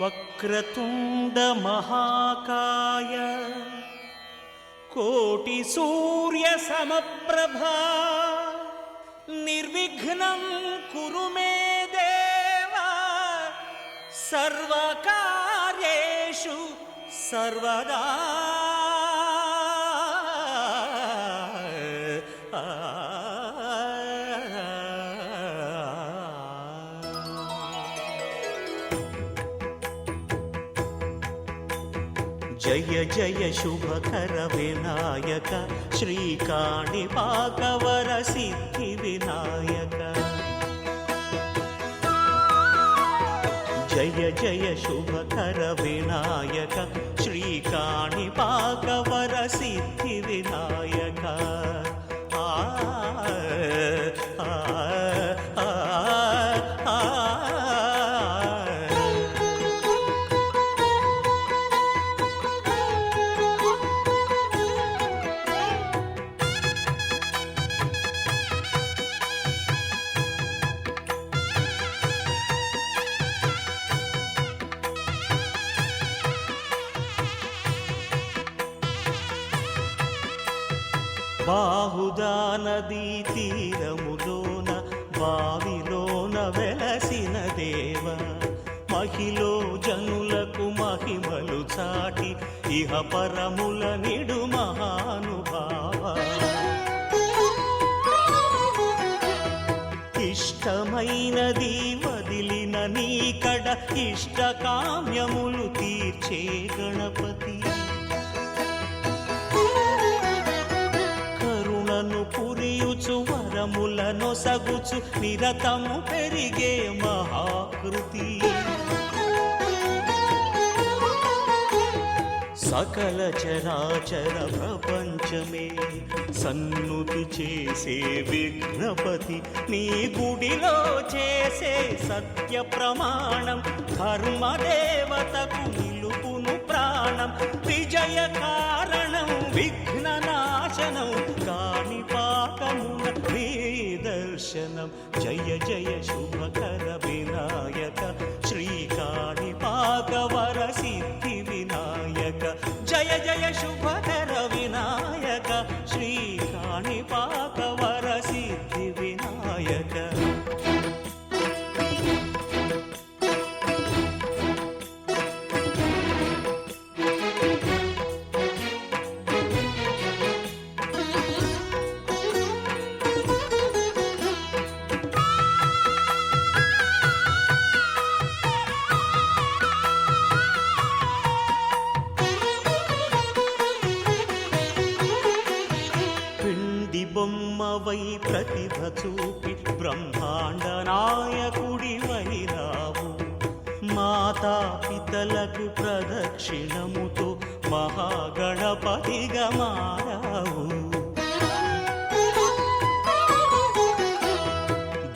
వక్రతుండ మహాకాయ కోటి సూర్య సమప్రభా నిర్విఘ్నం కురు మే దేవా సర్వకార్యేషు సర్వదా. జయ జయ శుభకర వినాయక శ్రీకాణిపాకవర సిద్ధి వినాయక. జయ జయ శుభకర వినాయక శ్రీకాణిపాకవర సిద్ధి వినాయక. బాహుదా నదీ తీరములోన బావిలోన వెలసిన దేవ మహిలో జనులకు మహిమలు చాటి ఇహ పరముల నిడు మహానుభావ. ఇష్టమైనది వదిలిన నీకడ ఇష్ట కామ్యములు తీర్చే గణపతి. పురియుచు వరములను సగుచు నిరతము పెరిగే మహాకృతి. సకల చరాచర ప్రపంచమే సన్నుతి చేసే విఘ్నపతి. నీ గుడిలో చేసే సత్య ప్రమాణం ధర్మదేవతకు నిలుపును ప్రాణం. విజయ కారణం విఘ్న నాశనం కాణిపాకమున నీ దర్శనం. జయ జయ శుభకర వినాయక శ్రీకాణిపాకవర సిద్ధి వినాయక. జయ జయ శుభకర వినాయక శ్రీకాణిపాకవర సిద్ధి వినాయక. బొమ్మవై ప్రతిభ చూపి బ్రహ్మాండ నాయకుడి వైరావు. మాతా పితలకు ప్రదక్షిణముతో మహాగణపతిగా మారావు.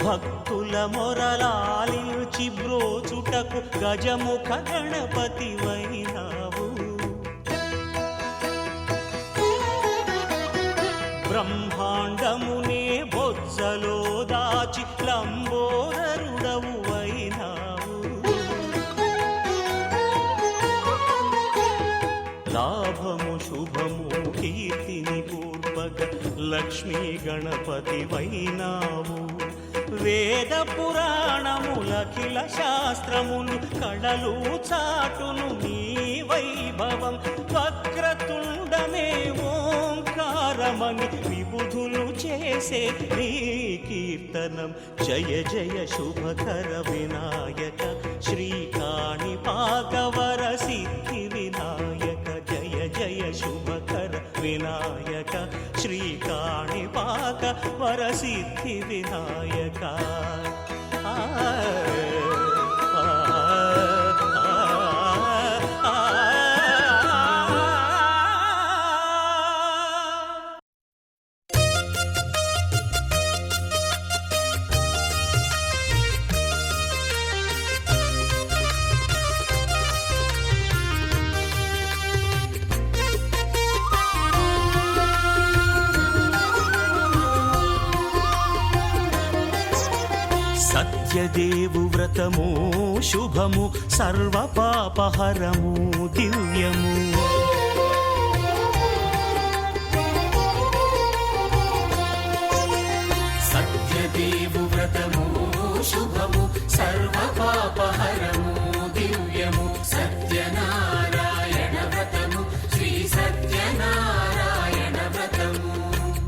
భక్తుల మొరలాలించి బ్రోచుటకు గజముఖ గణపతి వైరావు. బ్రహ్మాండమునే బొజ్జలో దాచి లంబోదరుడవు అయినావు. లాభము శుభము కీర్తిని పూర్వక లక్ష్మీ గణపతి వైనావు. వేద పురాణములఖిల శాస్త్రములు కళలు చాటును నీ వైభవం. వక్రతుండమే ఓంకారమని విబుధులు చేసే నీ కీర్తనం. జయ జయ శుభకర వినాయక శ్రీకాణిపాకవర సిద్ధి వినాయక. జయ జయ శుభకర వినాయక శ్రీకాణిపాకవర సిద్ధి వినాయక. సత్యదేవు వ్రతము శుభము సర్వపాపహరము దివ్యము. సత్యదేవు వ్రతము శుభము సర్వపాపహరము దివ్యము. సత్యనారాయణ వ్రతము శ్రీ సత్యనారాయణ వ్రతము.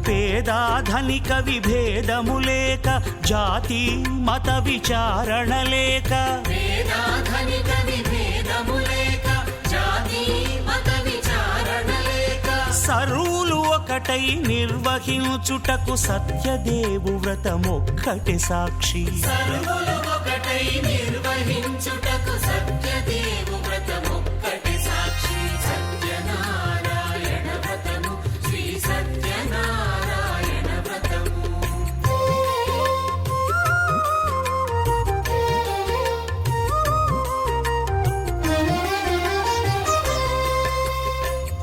పేదాధనిక విభేదము లేక జాతి మత విచారణ లేక వేదాధనిక విభేదము లేక జాతి మత విచారణ లేక సర్వులు ఒకటై నిర్వహించుటకు సత్యదేవు వ్రతమొక్కటి సాక్షి. సర్వులు ఒకటై నిర్వహించుటకు సత్యదేవు వ్రతమొక్కటి సాక్షి. సత్యనారాయణ వ్రతము శ్రీ సత్యనారాయణ వ్రతము.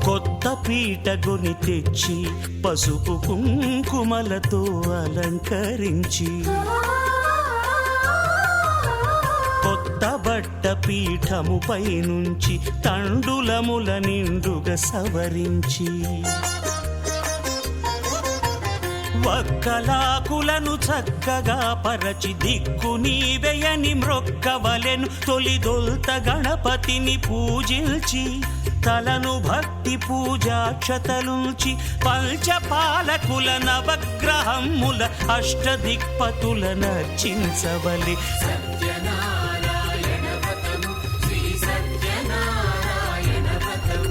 కొత్త పీటగొని తెచ్చి పసుపు కుంకుమలతో అలంకరించి కొత్త బట్ట పీఠముపై నుంచి తండులముల నిండుగా సవరించి వక్కలాకులను చక్కగా పరచి దిక్కు నీవెయని మ్రొక్కవలెను. తొలిదొల్త గణపతిని పూజించి తలను భక్తి పూజాక్షతలుంచి పంచపాలకుల నవగ్రహముల అష్టదిక్పతుల నర్చించవలి. సత్యనారాయణ వ్రతము శ్రీ సత్యనారాయణ వ్రతము.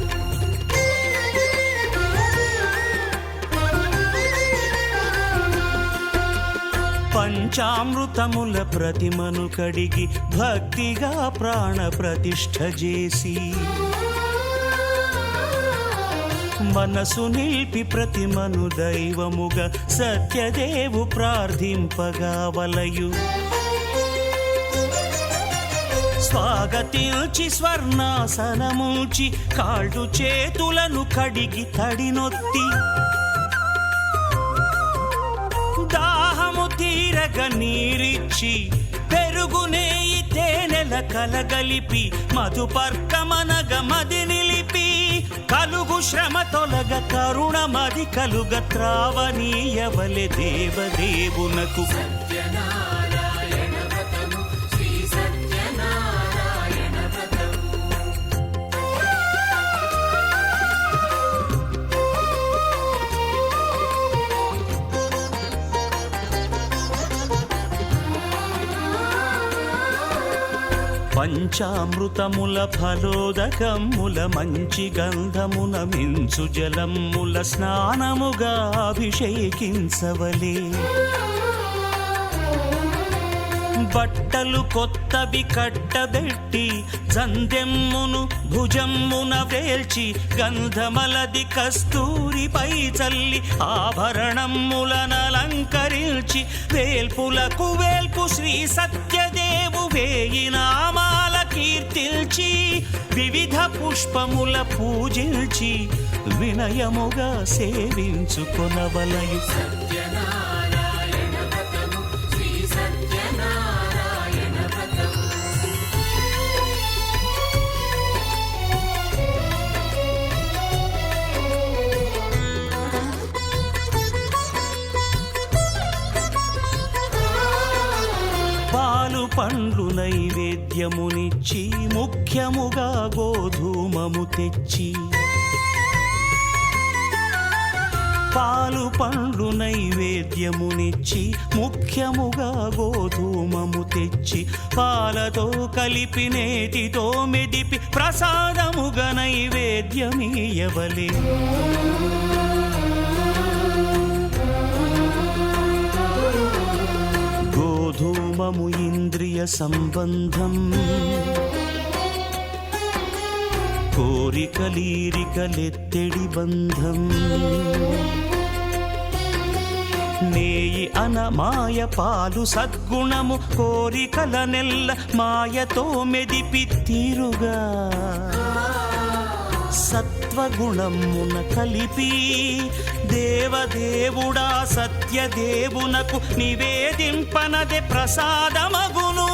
పంచామృతముల ప్రతిమను కడిగి భక్తిగా ప్రాణ ప్రతిష్ఠ చేసి మనసు నిలిపి ప్రతిమను దైవముగా సత్యదేవు ప్రార్థింపగా వలయు. స్వాగతించి స్వర్ణాసనముంచి కాళ్ళు చేతులను కడిగి తడినొత్తి దాహము తీరగ నీరిచ్చి పెరుగు నెయ్యి తేనెల కలగలిపి మధుపర్కమనగ మది నిలిపి కలుగు శ్రమ తొలగ కరుణ మది కలుగ త్రావనీయవలె దేవదేవునకు. సత్యనారాయణ వ్రతము శ్రీ సత్యనారాయణ వ్రతము. పంచామృతముల ఫలోదకముల మంచి గంధమున మించు జలముల స్నానముగా అభిషేకించవలే. బట్టలు కొత్తవి కట్టబెట్టి జందెమ్మును భుజమ్మున వేల్చి గంధమలది కస్తూరిపై చల్లి ఆభరణములనలంకరించి వేల్పులకు వేల్పు శ్రీ సత్యదేవు వేయి నామాల కీర్తిల్చి వివిధ పుష్పముల పూజించి వినయముగా సేవించుకొనవలయు. సత్యనారాయణ వ్రతము శ్రీ సత్యనారాయణ వ్రతము. పాలు పండ్లు నైవేద్యమునిచ్చి ముఖ్యముగా గోధూమము తెచ్చి పాలు పండ్లు నైవేద్యమునిచ్చి ముఖ్యముగా గోధూమము తెచ్చి పాలతో కలిపి నేతితో మెదిపి ప్రసాదముగా నైవేద్యమీయవలే. గోధూమము ఇంద్రియ సంబంధం కోరికలీరికలెత్తెడి బంధం నేయి అన మాయ పాలు సద్గుణము కోరికల నెల్ల మాయతో మెదిపి తీరుగా సత్వగుణమున కలిపి దేవ సర్వదేవుడా సత్యదేవునకు నివేదింపనదే ప్రసాదమగును,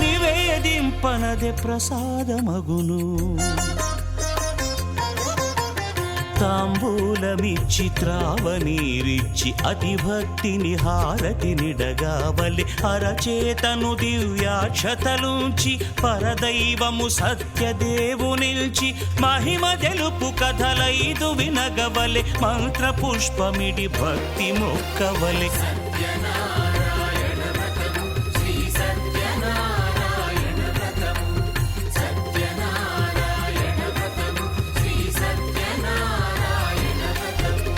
నివేదింపనదే ప్రసాదమగును. తాంబూలమిచ్చి త్రావనీరిచ్చి అతిభక్తిని హారతినిడగావలి అరచేతను దివ్యాక్షతలుంచి పరదైవము సత్యదేవునిల్చి మహిమ తెలుపు కథలైదు వినగవలె మంత్రపుష్పమిడి భక్తి మొక్కవలె. సత్యనారాయణ వ్రతము శ్రీ సత్యనారాయణ వ్రతము సత్యనారాయణ వ్రతము శ్రీ సత్యనారాయణ వ్రతము.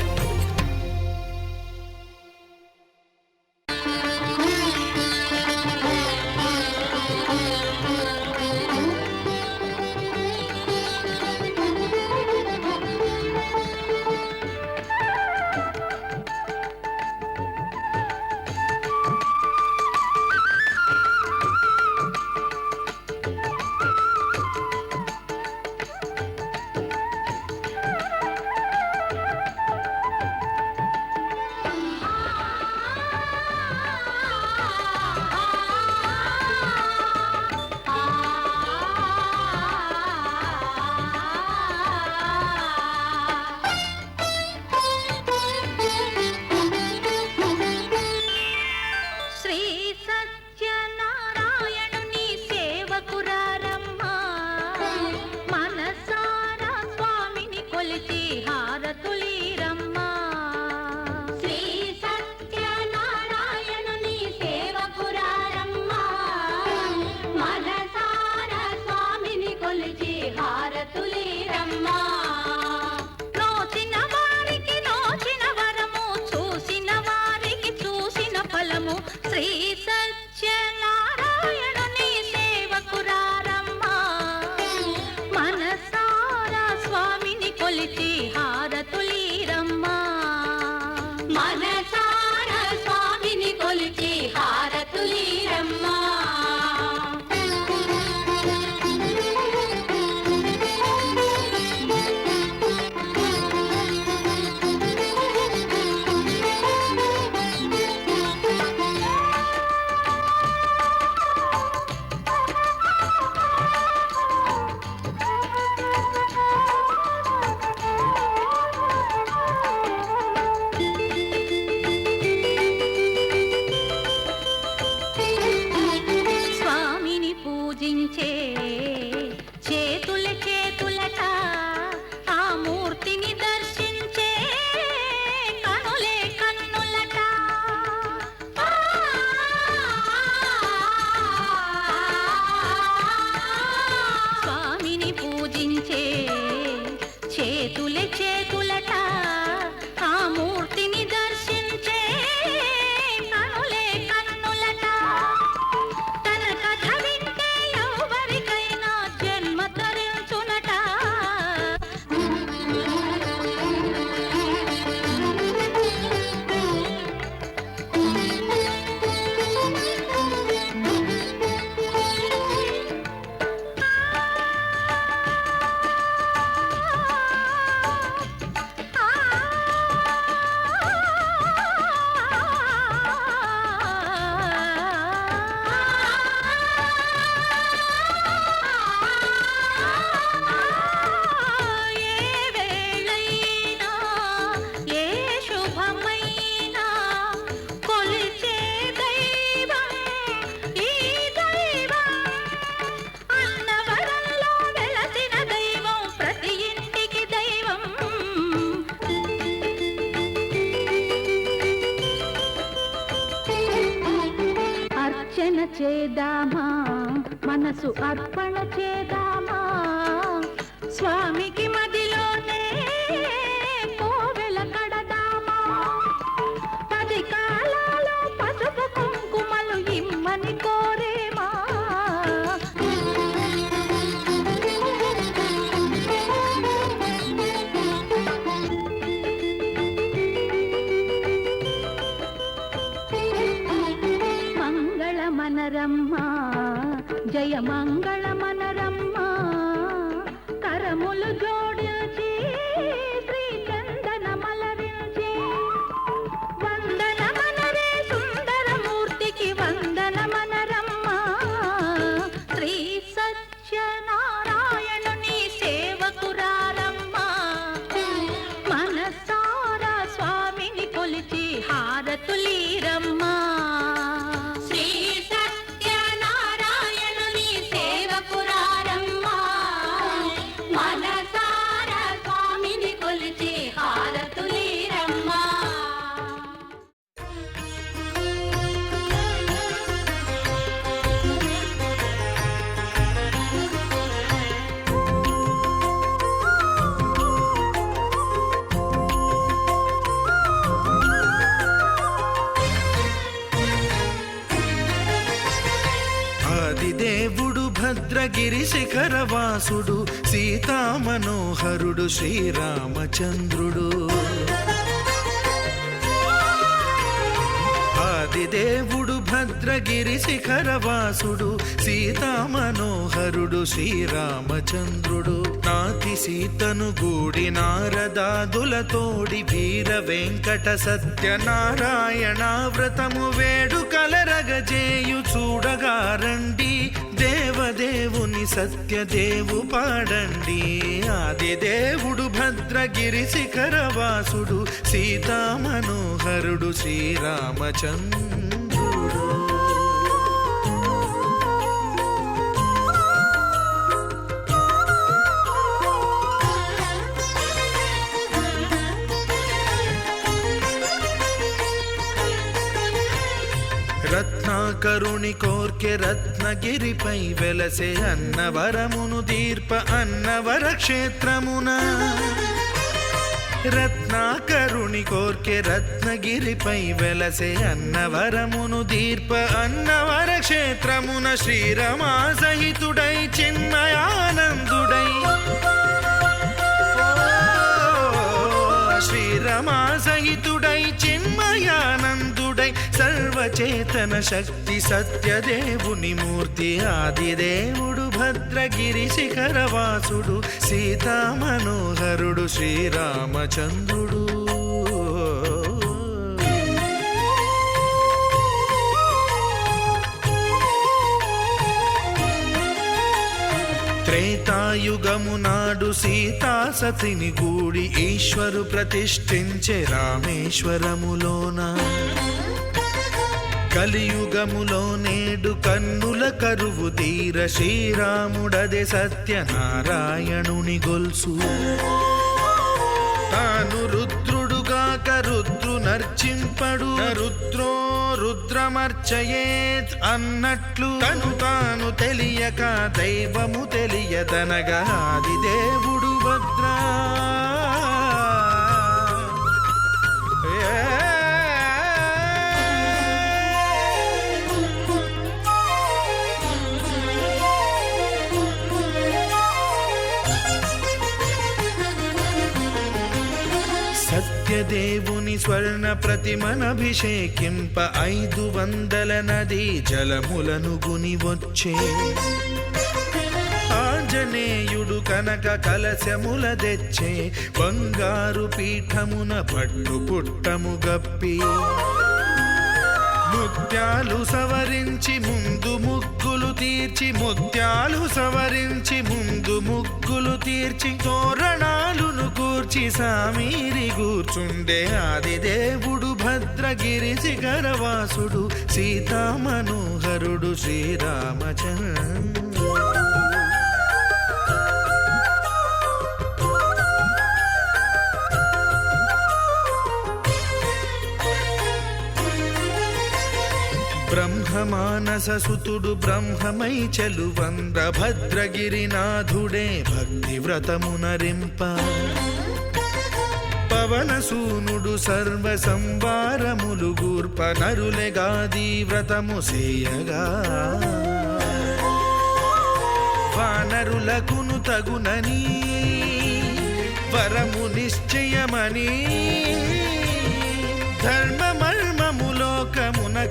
శ్రీ సత్యనారాయణుని సేవకురారమ్మా, మనసారా స్వామిని కొలిచి హారతులీరమ్మా. శ్రీ సత్యనారాయణుని సేవకురారమ్మా, మనసారా స్వామిని కొలిచి హారతులీరమ్మా. నోచిన వారికి నోచిన వరము, చూసిన వారికి చూసిన ఫలము. శ్రీ సత్యనారాయణుని సేవకురారమ్మా, మనసారా స్వామిని కొలిచి హారతులీరమ్మా. మనసారా స్వామిని కొలిచి హారతులీరమ్మా. స్వామిని పూజించే చేతుల చేతులట, ఆ మూర్తిని దర్శించే కనులే కన్నులట. స్వామిని పూజించే చేతుల చేతులట, ఆ మూర్తిని దర్శించే కనులే కన్నులట. తన కథ వింటే ఎవరికైనా జన్మ తరించునట. ఏ వేళైనా ఏ శుభమైనా కొలిచే దైవం ఈ దైవం. అన్నవరంలో వెలసిన దైవం, ప్రతి ఇంటికి దైవం. అర్చన చేద్దామా, మనసు అర్పణ చేద్దామా, స్వామికి మదిలోనే కోవెల కడదామా. 10 కాలాలో పసుపు కుంకుమలు ఇమ్మని కోరేమా. మంగళమనరమ్మా, జయ మంగళమనరమ్మా, కరములు జోడించి భద్రగిరి శిఖరవాసుడు సీతామనోహరుడు శ్రీరామచంద్రుడు. ఆదిదేవుడు భద్రగిరి శిఖరవాసుడు సీతామనోహరుడు శ్రీరామచంద్రుడు. నాతి సీతను గూడి నారదాదులతోడి వీర వెంకట సత్యనారాయణ వ్రతము వేడుకలరగజేయు చూడగారండి. దేవదేవుని సత్యదేవు పాడండి. ఆదిదేవుడు భద్రగిరి శిఖరవాసుడు సీతామనోహరుడు శ్రీరామచంద్రుడు. రత్నాకరుని కోర్కె రత్నగిరిపై వెలసే అన్నవరమును దీర్ప అన్నవర క్షేత్రమున. రత్నాకరుని కోర్కె రత్నగిరిపై వెలసే అన్నవరమును దీర్ప అన్నవర క్షేత్రమున. శ్రీరమా సహితుడై చిన్మయానందుడై శ్రీరమా సహితుడై చిన్మయానందుడై సర్వచేతన శక్తి సత్యదేవుని మూర్తి. ఆదిదేవుడు భద్రగిరి శిఖరవాసుడు సీతామనోహరుడు శ్రీరామచంద్రుడు. త్రేతాయుగము నాడు సీతా సతిని గూడి ఈశ్వరు ప్రతిష్ఠించే రామేశ్వరములోన. కలియుగములో నేడు కన్నుల కరువు తీర శ్రీరాముడదే సత్యనారాయణుని గొల్సు. తాను రుద్రుడుగాక రుద్రు నర్చింపడు రుద్రో రుద్రమర్చయేత్ అన్నట్లు తను తాను తెలియక దైవము తెలియదనగా ఆదిదేవుడు భద్రా. సత్యదేవుని స్వర్ణ ప్రతిమనభిషేకింప 500 నదీ జలములను గుని వచ్చే. ఆంజనేయుడు కనక కలశముల తెచ్చే బంగారు పీఠమున పట్టు పుట్టము గప్పి. ముత్యాలు సవరించి ముందు ముగ్గులు తీర్చి ముత్యాలు సవరించి ముందు ముగ్గులు తీర్చి తోరణాలును కూర్చి సామీరి కూర్చుండే ఆదిదేవుడు భద్రగిరి శిఖరవాసుడు సీతామనోహరుడు శ్రీరామచంద్రుడు. బ్రహ్మమానస సుతుడు బ్రహ్మమై చెలువంద్ర భద్రగిరినాథుడే భక్తి వ్రతమునరింప. పవన సూనుడు సర్వ సంవారములు గూర్ప నరులెగాది వ్రతము సేయగా. వానరులకును తగునని వరము నిశ్చయమని ధర్మమర్మములోకమున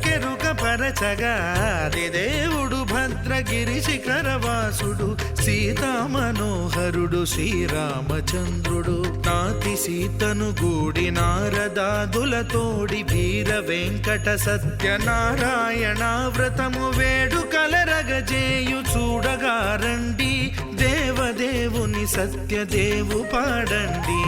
కెరుక పరచగా. ఆదిదేవుడు భద్రగిరి శిఖరవాసుడు సీతామనోహరుడు శ్రీరామచంద్రుడు. నాతి సీతను గూడి నారదాదులతోడి వీర వెంకట సత్యనారాయణ వ్రతము వేడుకలరగజేయు చూడగారండి. దేవదేవుని సత్యదేవు పాడండి.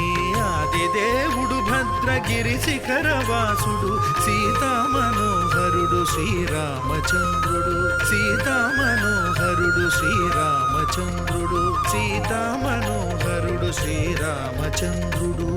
ఆదిదేవుడు భద్రగిరి శిఖరవాసుడు సీతామనోహరుడు శ్రీరామచంద్రుడు. సీతామనోహరుడు శ్రీరామచంద్రుడు. సీతామనోహరుడు శ్రీరామచంద్రుడు.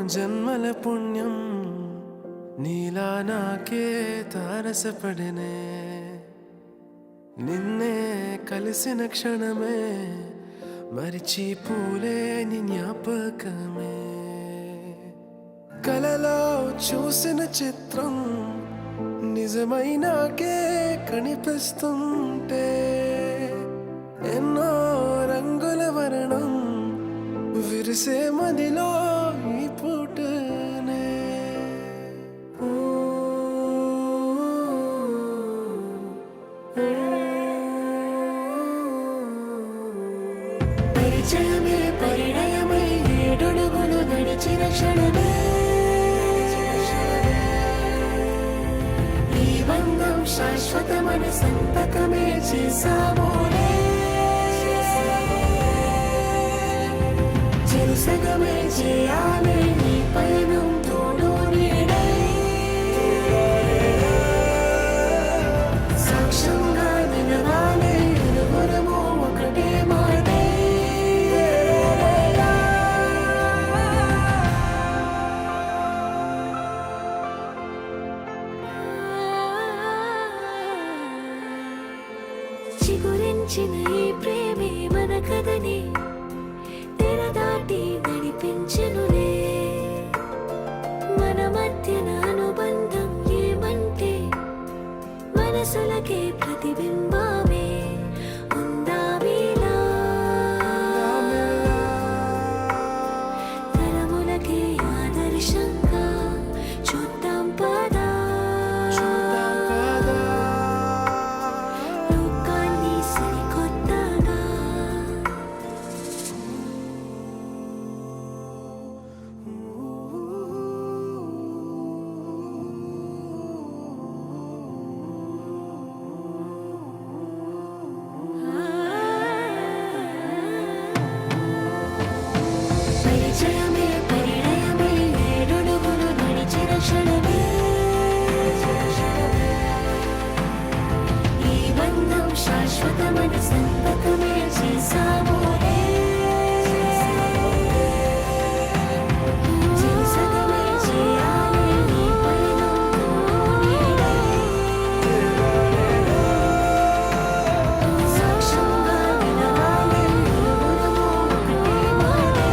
జన్మల పుణ్యం నీలా నాకే తారసపడనే నిన్నే కలిసిన క్షణమే మరిచి పూలేని జ్ఞాపకమే కలలో చూసిన చిత్రం నిజమైనాకే కనిపిస్తుంటే ఎన్నో రంగుల వర్ణం విరిసే మదిలో ఈ పూటనే పరిచయమే పరిణయమై ఏడడుగులు నడిచిన క్షణమే ఈ బంధం శాశ్వతమని సంతకమే చేసామోలే చిరుసగమే చేయాలి ఈ పయనం తోడు నీడై సాక్ష్యంగా నిలవాలి ఇరువురము ఒకటే మాటే చిగురించిన ఈ ప్రేమే మన కథని తెరదాటి నడిపించెనులే మన మధ్యన అనుబంధం ఏమంటే మనసులకే ప్రతిబింబమే ఉందామీలా తరములకే ఆదర్శంగా చూద్దాం పదా లోకాన్ని సరికొత్తగా పరిచయమే పరిణయమే ఏడడుగులు నడిచిన క్షణమే ఈ బంధం శాశ్వతమని సంతకమే చేసామోలే చిరుసగమే చేయాలి ఈ పయనం నీడై సాక్ష్యంగా నిలవాలి ఇరువురము ఒకటే మాటే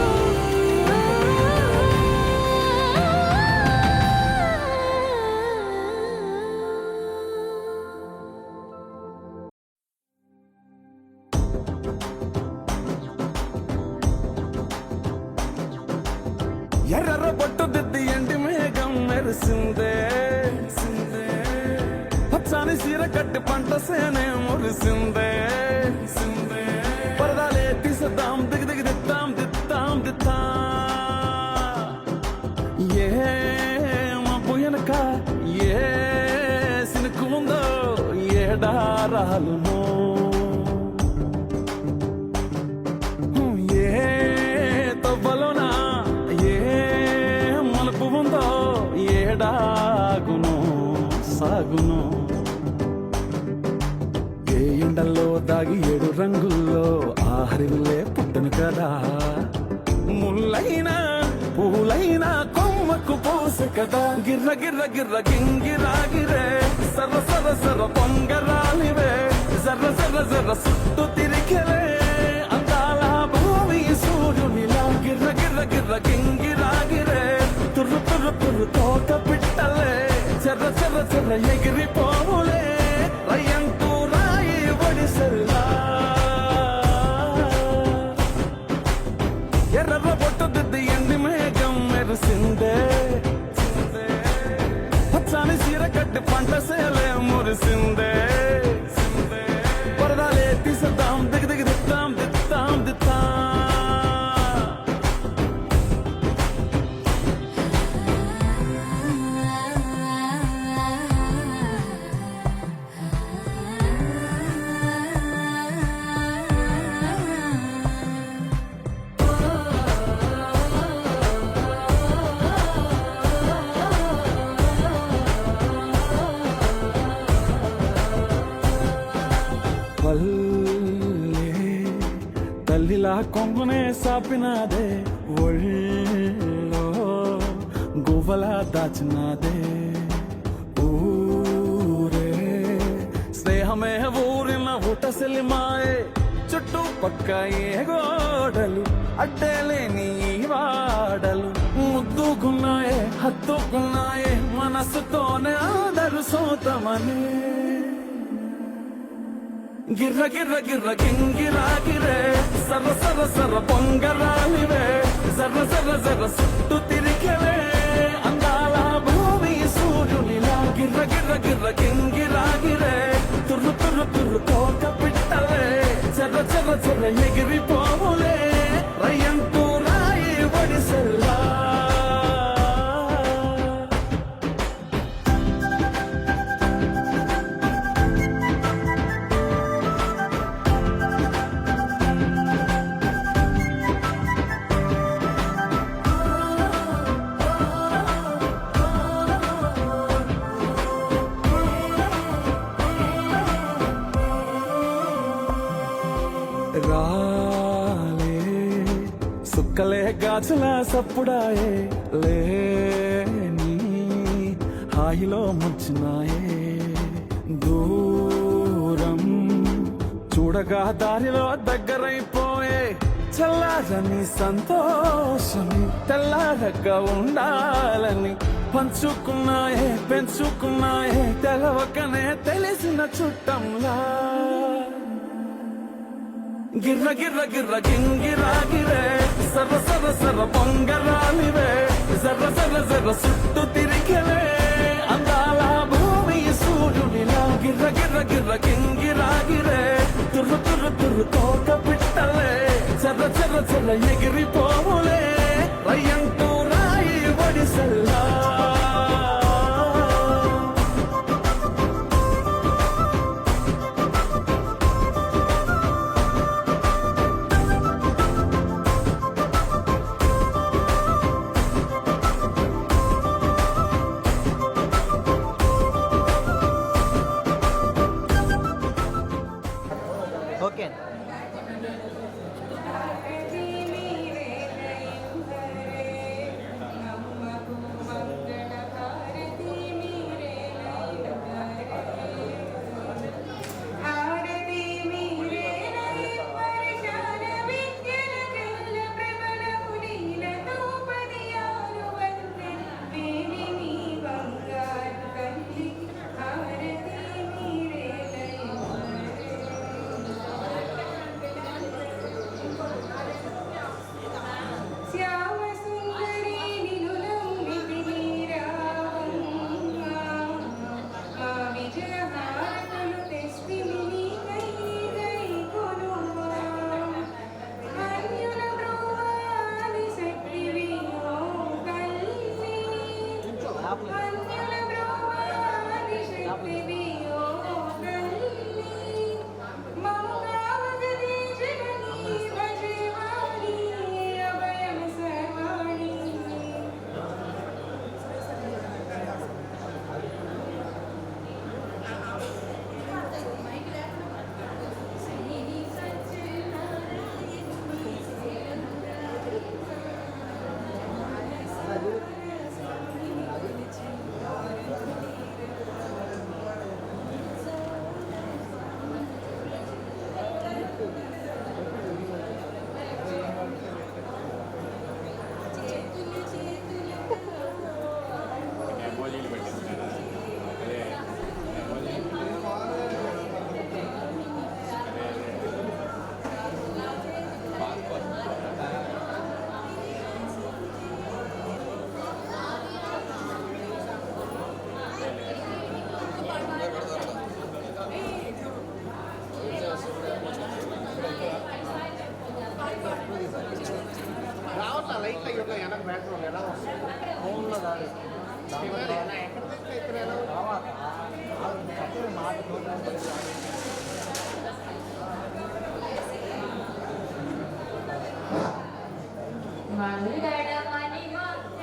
ఎర్ర బొట్టు దిద్ది ఎండి మేఘం మెరిసిందే పచ్చాని సీర కట్టి పంట సేనే మురిసిందే పరదాలే తీసేద్దాం దిగి దిగి దిద్దాం దిద్దాం దిద్దాం ఏ మబ్బు వెనక ఏ సినుకు ఉందో ఏడారాలునో ఏ తవ్వలోనా ఏ మలుపు ఉందో ఏడాగును సాగును ఏ ఎండల్లో దాగి ఏడు రంగుల్లో ఆహరివులే పుట్టను కదా ముల్లైనా పూలైనా కొమ్మకు పోసె కదా గిర్ర గిర్ర గిర్ర గింగిరాగిరే సర్ర సర్ర సర్ర పొంగరాలివే జర్ర జర్ర జర్ర సుట్టు తిరిగలే అందాల భూమి సూర్యునిలా గిర్ర గిర్ర గిర్ర గింగిరాగిరే తుర్రు తుర్రు తుర్రు తోక పిట్టలే చెర్ర చెర్ర చెర్ర ఎగిరిపోవులే రయ్యంటూ రాయి ఒడిసెల్లా ఎర్ర బొట్టు దిద్ది ఎండి మేఘం మెరిసిందే పచ్చాని సీర కట్టి పంట సేలే మురిసిందే పరదాలే తీసేద్దాం దిగి దిగి దిద్దాం దిద్దాం దిద్దాం పల్లె తల్లిలా కొంగునే సాపినాదే ఒళ్ళో లోపల దాచినాదే ఊరే స్నేహమే ఊరిన ఊటసెలి మాయే చుట్టూ పక్క ఏ గోడలు అడ్డలేని ఈ వాడలు ముద్దుకున్నాయే హత్తుకున్నాయే మనసుతోనే ఆదరు సోతమనే గిర్ర గిర్ర గిర్ర గింగిరాగిరే సర్ర సర్ర సర్ర పొంగరాలివే జర్ర జర్ర జర్ర చుట్టూ తిరిగేవే అందాల భూమి సూర్యునిలా గిర్ర గిర్ర గిర్ర గింగిరాగిరే తుర్రు తుర్రు తుర్రు కోక పిట్టలే చెర్ర చెర్ర చెర్ర ఎగిరిపోవులే రయ్యంటూ రాయి ఒడిసెల్లా రాలే సుక్కలే గాజుల సప్పుడాయే లేని హాయిలో ముంచినాయే దూరం చూడగా దారిలో దగ్గరైపోయే చల్లారని సంతోషమి తెల్లారగా ఉండాలని పంచుకున్నాయే పెంచుకున్నాయే తెలవకనే తెలిసిన చుట్టంలా గిర్ర గిర్ర గిర్ర గింగిరాగిరే సర్ర సర్ర సర్ర పొంగరాలివే జర్ర జర్ర జర్ర చుట్టూ తిరిగేవే అందాల భూమి సూర్యునిలా గిర్ర గిర్ర గిర్ర గింగిరాగిరే తుర్రు తుర్రు తుర్రు తోక పిట్టలే చెర్ర చెర్ర చెర్ర ఎగిరిపోవులే రయ్యంటూ రాయి ఒడిసెల్లా ఓకే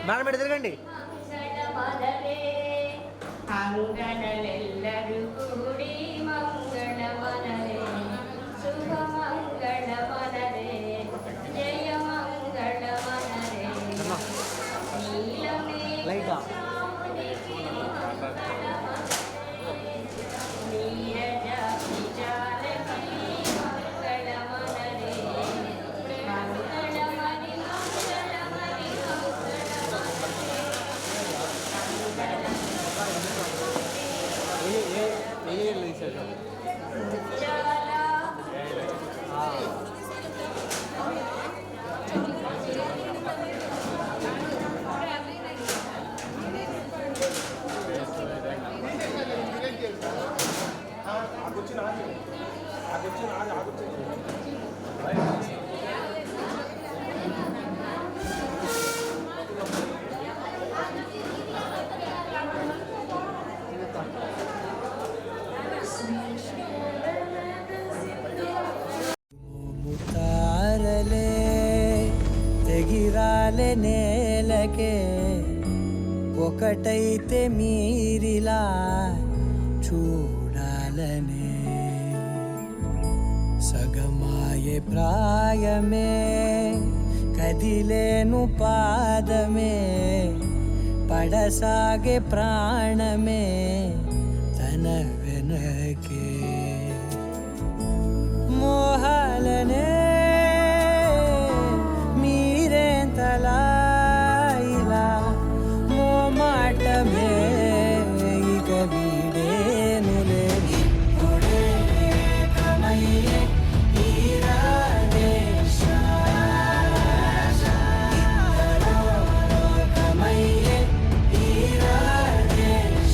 మేడం ఎటు తిరగండి అంగనలెల్లరు కూడి మంగళమనరే శుభమంగళమనరే జయ మంగళమనరే నీలమే ఎగిరాలే నేలకే ఒకటైతే మీరిలా చూడాలనే సగమాయే ప్రాయమే కదిలేను పాదమే పడసాగే ప్రాణమే తన వెనకే మోహాలనే మీరేంతలా ఇలా మోమాటమే ఇక వీడేనులే ఇప్పుడే ఏకమయ్యే ఈ రాధేశ ఇద్దరో లోకమయ్యే ఈ రాధేశ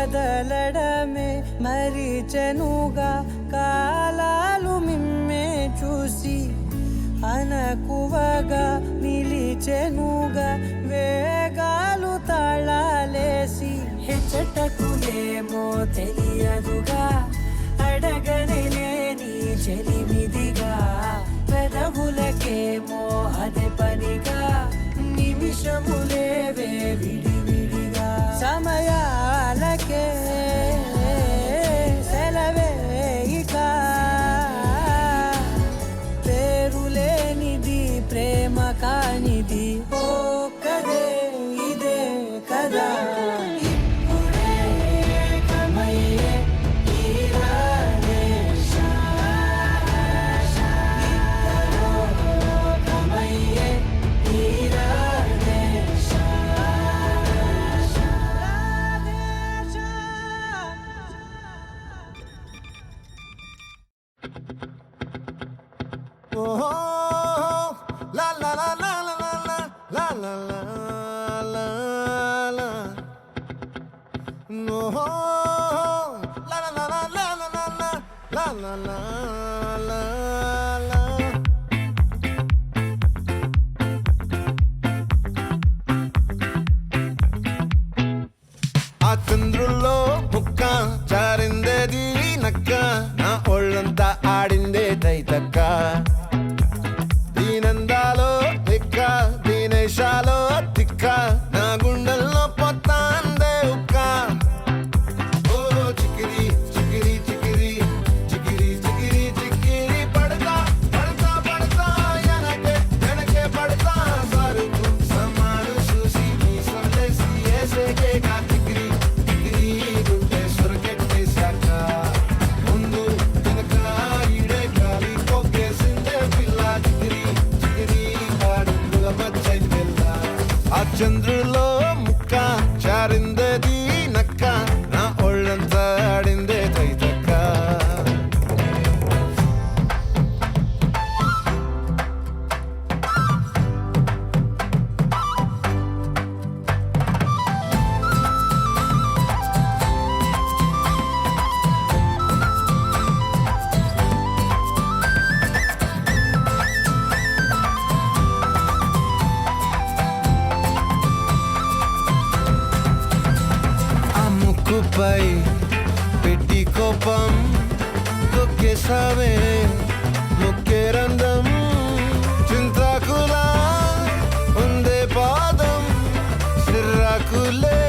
కదలడమే మరిచెనుగా కాలాలు మిమ్మే చూసి అనకువగా నిలిచెనుగా వేగాలు తాళాలేసి హెచ్చటకులేమో తెలియదుగా అడగనేలేని చెలిమిదిగా పెదవులకేమో అదే పనిగా నిమిషములేవే విడివిడిగా సమయాలకే సెలవే ఇక పేరులేనిది ప్రేమ కానిది ఓ కదే ఇదే కదా ఇప్పుడే ఏకమయ్యే ఈ రాధేశ ఇద్దరో లోకమయ్యే ఈ రాధేశ ఓహో లా లా లా లా లా లా లా లా లా లా ఓహో లా లా లా లా లా లా లా లా లా లా లా ఆ చంద్రుల్లో ముక్క జారిందేది నక్క నా ఒళ్ళంతా ఆడిందే తైతక్క దీనందాలో తిక్క దీనేశాలో తిక్క నా గుండెల్లో పొత్తాందే ఉక్క ఓ చికిరి చికిరి చికిరి చికిరి చికిరి చికిరి పడతా పడతా పడతా ఎనకే ఎనకే పడతా సరుకు సమాను చూసి నీ సొల్లేసి ఏసేకే కా చికిరి చికిరి గుండె సురకెట్టేశాక ముందు వెనక ఈడే గాలి పొగేసిందే పిల్ల చికిరి చికిరి ఆడుల మచ్చైన పిల్ల ఆ చంద్రులో ముక్క చారిందది నక్క నా ఒళ్ళంతా ఆడిందే తైతక్క ఆ ముక్కుపై పెట్టి కోపం తొక్కేసావే ముక్కే రంధ్రం చింతాకులా ఉందే పాదం సిర్రాకులే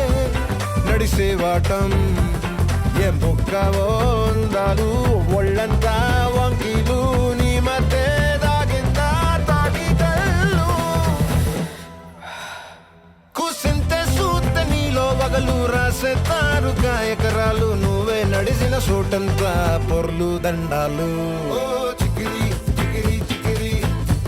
నడిసేవాటం ఏ ముక్కవో ఉందాలు ఒళ్ళంతా వంకీలు నీ మధ్య దాగిందా తాగి కళ్ళు కూసింతే సూత నీలో వగలు రాసేతారు గాయకరాలు నువ్వే నడిసిన చోటంతా పొర్లు దండాలు ఓ చికిరి చికిరి చికిరి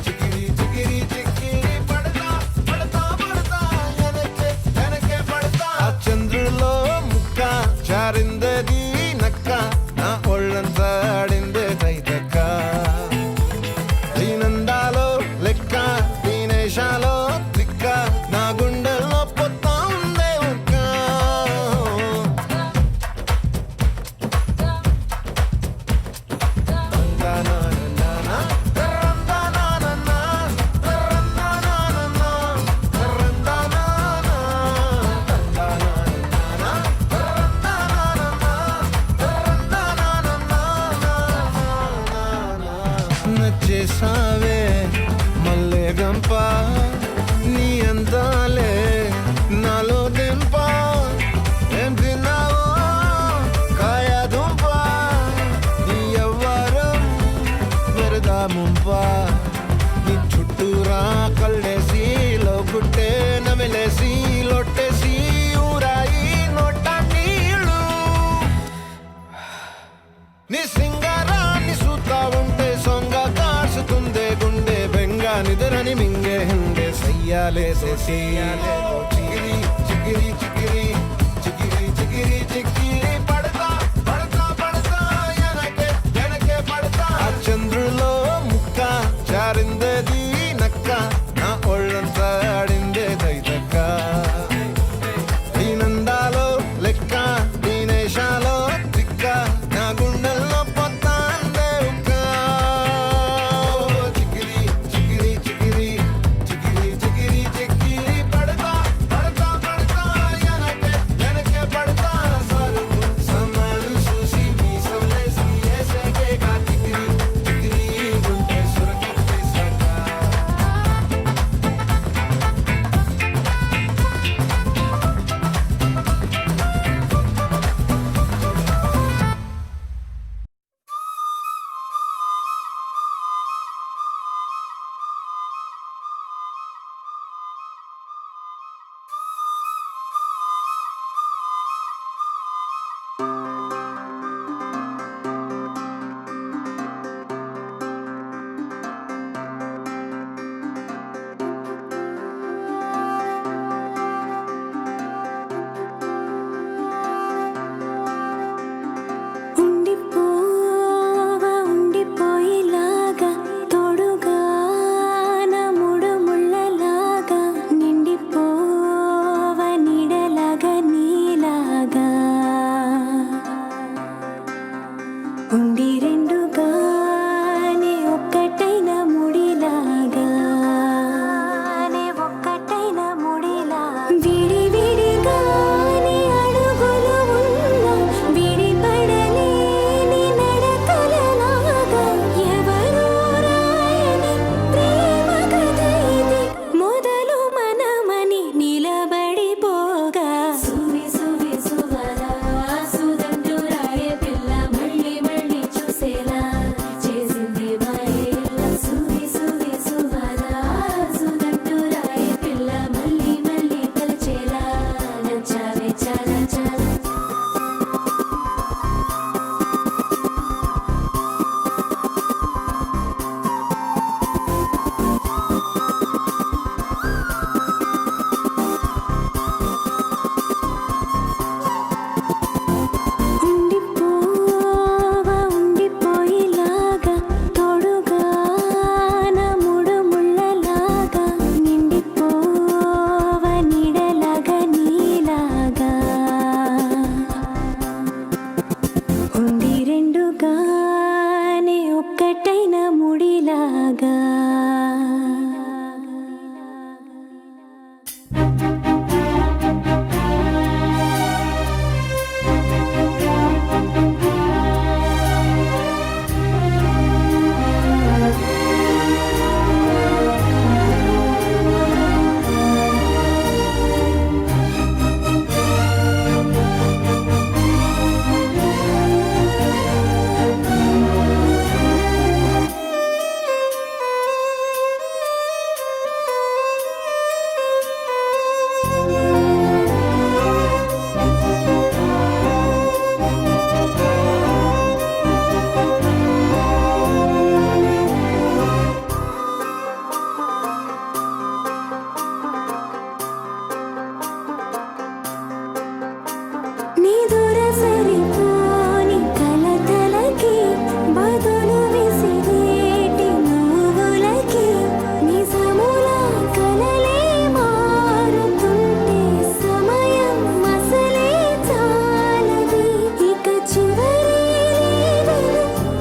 చికిరి చికిరి చికిరి పడతా పడతా పడతా ఎనకే ఎనకే పడతా ఆ చంద్రులో ముక్క చారిందది నక్క నా ఒళ్ళంతా ఆడిందే తైతక్క దీనందాలో లెక్క దీనేశాలో తిక్క నా గుండెల్లో పొత్తా ఉందే ఉక్క మణి మింగే హింగే సయ్యాలేదో చెయ్యాలేదో చిగిరి చిగిరి చిగిరి చిగిరి చిగిరి చిగిరి పడతా పడతా పడతా ఎనకే ఎనకే పడతా ఆ చంద్రులో ముక్క జారిందేది నక్క నా ఒళ్ళంతా ఆడిందే దైదక్క దీనందాలో లెక్క దీనేశాలో దిక్క నా గుండెల్లో పొత్తాందే ఉక్క చిగిరి చిగిరి చిగిరి చిగిరి చిగిరి చిగిరి పడతా పడతా పడతా ఎనకే ఎనకే పడతా సరుకు సమాలు చూసి మీసలేసి ఏసేకే కా చిగిరి చిగిరి గుండె సురకెత్తే సకా ఉండిపోవా ఉండిపోయేలాగా తోడుగా నా మూడు ముళ్ళలాగా నిండిపోవా నీడలాగా నీలాగా ఉండి రెండుగానే ఒక్కటైన ముడిలాగా ఒక్కటైన ముడిలా విడి విడిగానే అడుగులు ఉన్నా విడిపడలేని నడకలలాగా ఎవరూ రాయని ప్రేమ కథ ఇది మొదలు మనమని నిలబడిపోగా సువి సువి సువలా సుదంటూ రాయే పిల్ల మళ్ళీ మళ్ళీ చూసేలా చేసింది మాయేలా సువి సువి సువలా సుదంటూ రాయే పిల్ల మళ్ళీ మళ్ళీ తలచేలా నచ్చావే చాలా చాలా ఉండిపోవా ఉండిపోయేలాగా తోడుగా నా మూడు ముళ్ళలాగా నిండిపోవా నీడలాగా నీలాగా ఉండి రెండుగానే ఒక్కటైన ముడిలాగా నీ దూర సరిపోని కలతలకి బదులు విసిరేటి నువ్వులకి నిజముల కలలే మారుతుంటే సమయం అసలే చాలది ఇక చివరి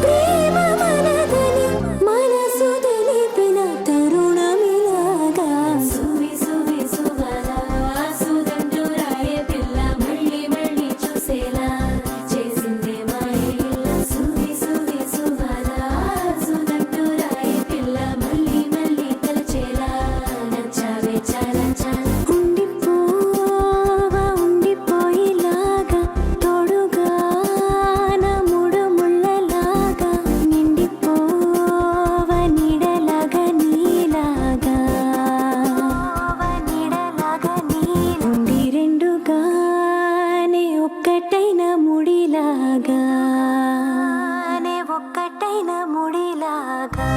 ప్రేమ మనదని మనసు తెలిపిన తరుణమిలాగా సువి సువి సువలా సుదంటూ రాయే పిల్ల మళ్ళీ మళ్ళీ చూసేలా చేసిందే మాయేలా సువి సువి సువలా సుదంటూ రాయే పిల్ల మళ్ళీ మళ్ళీ తలచేలా నచ్చావే చాలా చాలా ఉండిపోవా ఉండిపోయేలాగా తోడుగా నా మూడు ముళ్ళలాగా నిండిపోవా నీడలాగా నీలాగా ఉండి రెండుగానే ఒక్కటైన ముడిలాగా ఒక్కటైన ముడిలాగా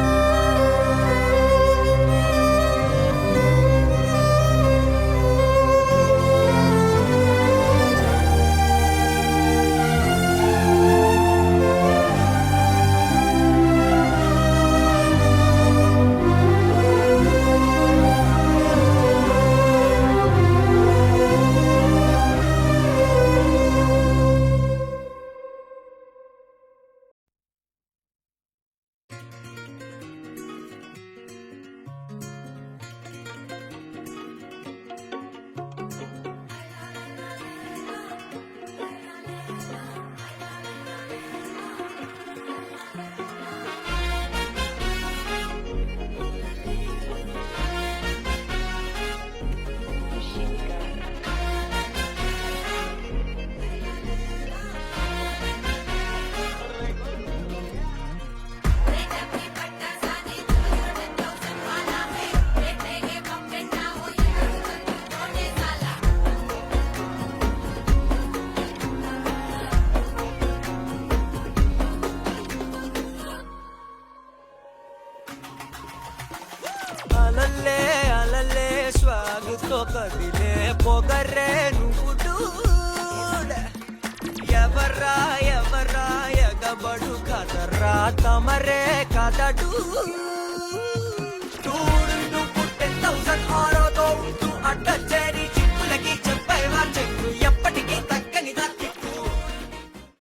అలల్లే అలల్లే స్వాగుతో కదిలే పొగరే నువ్వు డూడ్. ఎవర్రా ఎగబడు కదరా తమరే కదడు